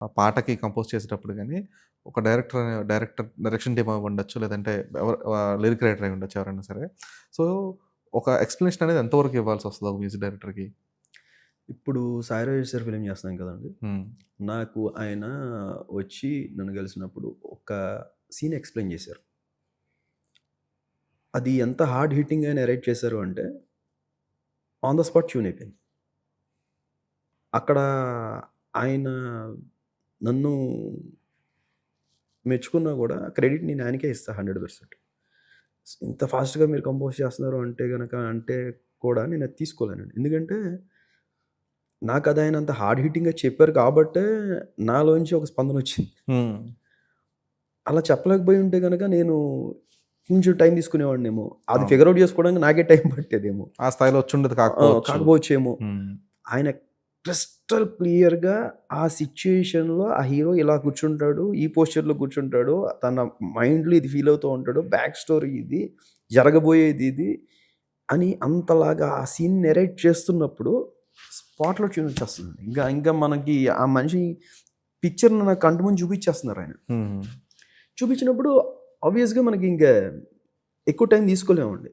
ఆ పాటకి కంపోజ్ చేసేటప్పుడు గానీ, ఒక డైరెక్షన్ టీమ్ అయి ఉండొచ్చు. లేదంటే లిరిక్ రైటర్ అయి ఉండొచ్చు ఎవరైనా సరే. సో, ఒక ఎక్స్‌ప్లనేషన్ అనేది ఎంత వరకు ఇవ్వాల్సొస్తది ఒక మ్యూజిక్ డైరెక్టర్‌కి? ఇప్పుడు 'సాయి రాజేష్' సార్ ఫిల్మ్ చేస్తున్నాం కదండీ! హ్మ్. నాకు ఆయన వచ్చి నన్ను కలిసినప్పుడు ఒక సీన్ ఎక్స్‌ప్లెయిన్ చేశారు. అది ఎంత హార్డ్ హిట్టింగ్‌గా నరేట్ చేశారు అంటే, ఆన్ ద స్పాట్ ట్యూన్ అయిపోయింది. అక్కడ ఆయన నన్ను మెచ్చుకున్నా గూడా క్రెడిట్ నేను ఆయనకే ఇస్తా 100%. ఇంత ఫాస్ట్‌గా మీరు కంపోజ్ చేస్తున్నారు అంటే గనక అంటే కూడా నేనది తీసుకోలేనండి. ఎందుకంటే నాకది ఆయన అంత హార్డ్ హిట్టింగ్‌గా చెప్పారు కాబట్టే నాలోంచి ఒక స్పందనొచ్చింది. హ్మ్. అలా చెప్పలేకపోయి ఉంటే గనక నేను కొంచెం టైం తీసుకునేవాడినేమో. అది అవును. ఫిగర్ ఔట్ చేసుకోవడానికి నాకే టైం పట్టేదేమో. ఆ స్థాయిలో వచ్చుండేది కాకపోవచ్చు. కాకపోవచ్చేమో. హ్మ్. ఆయన క్రిస్టల్ క్లియర్‌గా ఆ సిట్యుయేషన్‌లో ఆ హీరో ఇలా కూర్చుంటాడు. ఈ పోస్చర్‌లో కూర్చుంటాడు. తన మైండ్‌లో ఇది ఫీల్ అవుతూ ఉంటాడు. బ్యాక్ స్టోరీ ఇది. జరగబోయేది ఇది. అని అంతలాగా ఆ సీన్ నరేట్ చేస్తున్నప్పుడు స్పాట్‌లో ట్యూన్ వచ్చేస్తుందండి. ఇంకా ఇంకా మనకి ఆ మనిషి పిక్చర్‌ని నా కంటి ముందు చూపించేస్తున్నారాయన. హ్మ్. చూపించినప్పుడు ఆబ్వియస్‌గా మనకి ఇంకా ఎక్కువ టైం తీసుకోలేమండి.